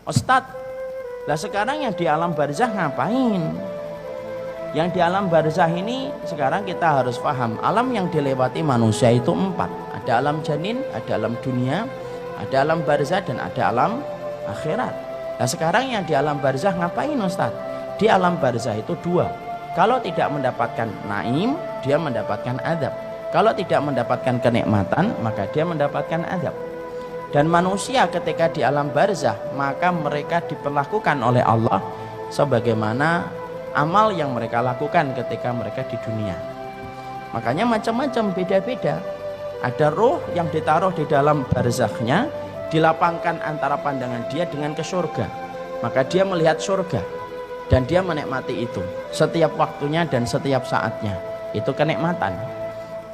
Ustadz, lah sekarang yang di alam barzah ngapain? Yang di alam barzah ini sekarang kita harus paham, alam yang dilewati manusia itu 4. Ada alam janin, ada alam dunia, ada alam barzah, dan ada alam akhirat. Nah sekarang yang di alam barzah ngapain Ustadz? Di alam barzah itu 2. Kalau tidak mendapatkan naim, dia mendapatkan adab. Kalau tidak mendapatkan kenikmatan, maka dia mendapatkan adab. Dan manusia ketika di alam barzah, maka mereka diperlakukan oleh Allah sebagaimana amal yang mereka lakukan ketika mereka di dunia. Makanya macam-macam, beda-beda. Ada roh yang ditaruh di dalam barzakhnya, dilapangkan antara pandangan dia dengan ke surga. Maka dia melihat surga dan dia menikmati itu setiap waktunya dan setiap saatnya. Itu kenikmatan.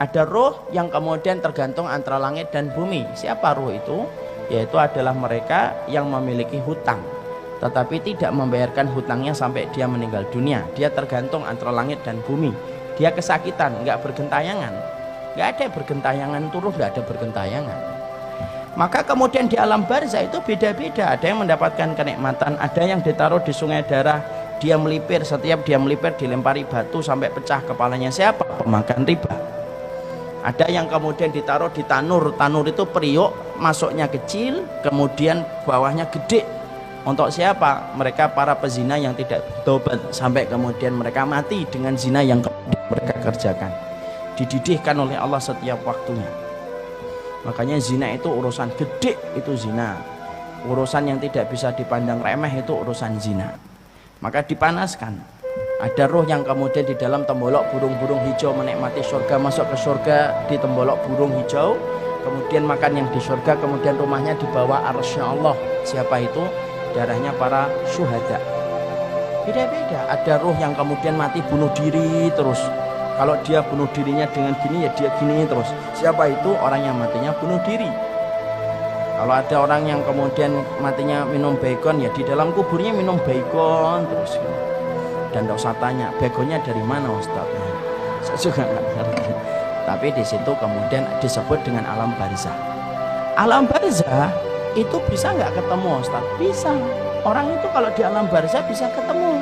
Ada roh yang kemudian tergantung antara langit dan bumi. Siapa roh itu? Yaitu adalah mereka yang memiliki hutang, tetapi tidak membayarkan hutangnya sampai dia meninggal dunia. Dia tergantung antara langit dan bumi. Dia kesakitan, nggak bergentayangan. Nggak ada bergentayangan turun, nggak ada bergentayangan. Maka kemudian di alam barzah itu beda-beda. Ada yang mendapatkan kenikmatan, ada yang ditaruh di sungai darah, dia melipir, setiap dia melipir dilempari batu sampai pecah kepalanya. Siapa? Pemakan riba. Ada yang kemudian ditaruh di tanur. Tanur itu periuk, masuknya kecil, kemudian bawahnya gede. Untuk siapa? Mereka para pezina yang tidak bertobat sampai kemudian mereka mati dengan zina yang mereka kerjakan. Dididihkan oleh Allah setiap waktunya. Makanya zina itu urusan gede, itu zina. Urusan yang tidak bisa dipandang remeh itu urusan zina. Maka dipanaskan. Ada roh yang kemudian di dalam tembolok burung-burung hijau menikmati surga, masuk ke surga di tembolok burung hijau, kemudian makan yang di surga, kemudian rumahnya di bawah arsy Allah. Siapa itu? Darahnya para syuhada. Beda-beda. Ada roh yang kemudian mati bunuh diri terus. Kalau dia bunuh dirinya dengan gini, ya dia gini terus. Siapa itu? Orang yang matinya bunuh diri. Kalau ada orang yang kemudian matinya minum baygon, ya di dalam kuburnya minum baygon terus. Dan tidak usah tanya, baygonnya dari mana Ustaz? Saya juga nggak ngerti. Tapi di situ kemudian disebut dengan alam barzah. Alam barzah itu bisa nggak ketemu Ustaz? Bisa. Orang itu kalau di alam barzah bisa ketemu.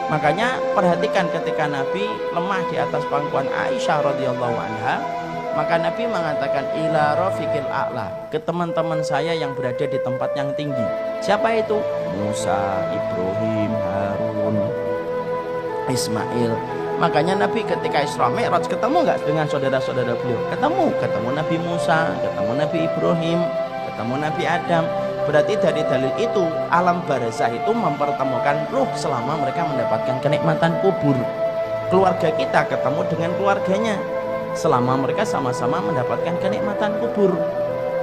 Makanya perhatikan ketika Nabi lemah di atas pangkuan Aisyah radhiyallahu anha, maka Nabi mengatakan ila rafiqil a'la, ke teman-teman saya yang berada di tempat yang tinggi. Siapa itu? Musa, Ibrahim, Harun, Ismail. Makanya Nabi ketika Isra Mi'raj ketemu nggak dengan saudara-saudara beliau? Ketemu Nabi Musa, ketemu Nabi Ibrahim, ketemu Nabi Adam. Berarti dari dalil itu alam barzah itu mempertemukan ruh selama mereka mendapatkan kenikmatan kubur. Keluarga kita ketemu dengan keluarganya selama mereka sama-sama mendapatkan kenikmatan kubur.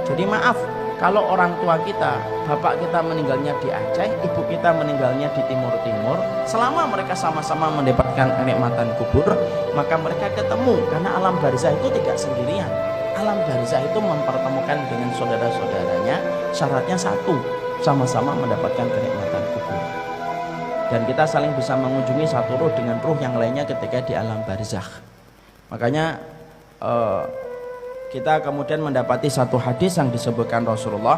Jadi maaf, kalau orang tua kita, bapak kita meninggalnya di Aceh, ibu kita meninggalnya di Timur-Timur, selama mereka sama-sama mendapatkan kenikmatan kubur, maka mereka ketemu. Karena alam barzah itu tidak sendirian. Alam barzah itu mempertemukan dengan saudara-saudaranya, syaratnya satu, sama-sama mendapatkan kenikmatan kubur. Dan kita saling bisa mengunjungi satu ruh dengan ruh yang lainnya ketika di alam barzah. Makanya kita kemudian mendapati satu hadis yang disebutkan Rasulullah,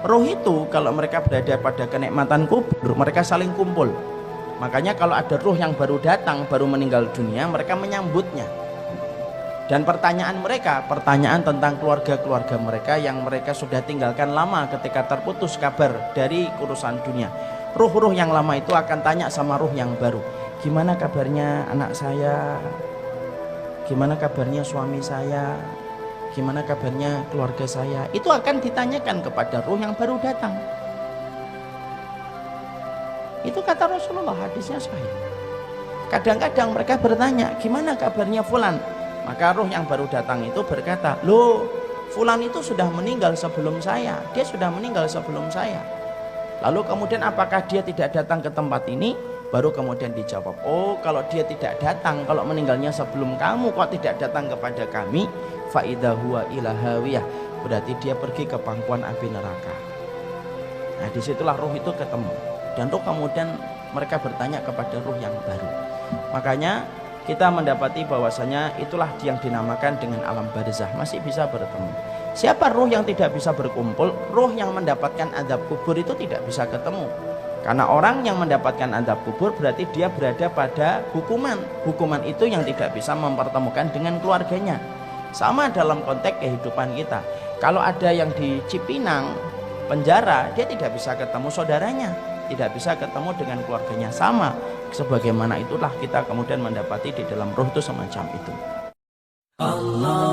roh itu kalau mereka berada pada kenikmatan kubur, mereka saling kumpul. Makanya kalau ada roh yang baru datang, baru meninggal dunia, mereka menyambutnya. Dan pertanyaan mereka, pertanyaan tentang keluarga-keluarga mereka yang mereka sudah tinggalkan lama ketika terputus kabar dari urusan dunia. Ruh-ruh yang lama itu akan tanya sama ruh yang baru, gimana kabarnya anak saya, gimana kabarnya suami saya, gimana kabarnya keluarga saya. Itu akan ditanyakan kepada ruh yang baru datang. Itu kata Rasulullah, hadisnya sahih. Kadang-kadang mereka bertanya, gimana kabarnya fulan? Maka ruh yang baru datang itu berkata, loh, fulan itu sudah meninggal sebelum saya, dia sudah meninggal sebelum saya. Lalu kemudian apakah dia tidak datang ke tempat ini? Baru kemudian dijawab, oh kalau dia tidak datang, kalau meninggalnya sebelum kamu, kok tidak datang kepada kami, fa'idha huwa ila hawiyah, berarti dia pergi ke pangkuan api neraka. Nah disitulah ruh itu ketemu. Dan ruh kemudian mereka bertanya kepada ruh yang baru. Makanya kita mendapati bahwasanya itulah yang dinamakan dengan alam barzah, masih bisa bertemu. Siapa ruh yang tidak bisa berkumpul? Ruh yang mendapatkan azab kubur itu tidak bisa ketemu. Karena orang yang mendapatkan azab kubur berarti dia berada pada hukuman. Hukuman itu yang tidak bisa mempertemukan dengan keluarganya. Sama dalam konteks kehidupan kita. Kalau ada yang di Cipinang, penjara, dia tidak bisa ketemu saudaranya, tidak bisa ketemu dengan keluarganya. Sama, sebagaimana itulah kita kemudian mendapati di dalam ruh itu semacam itu. Allah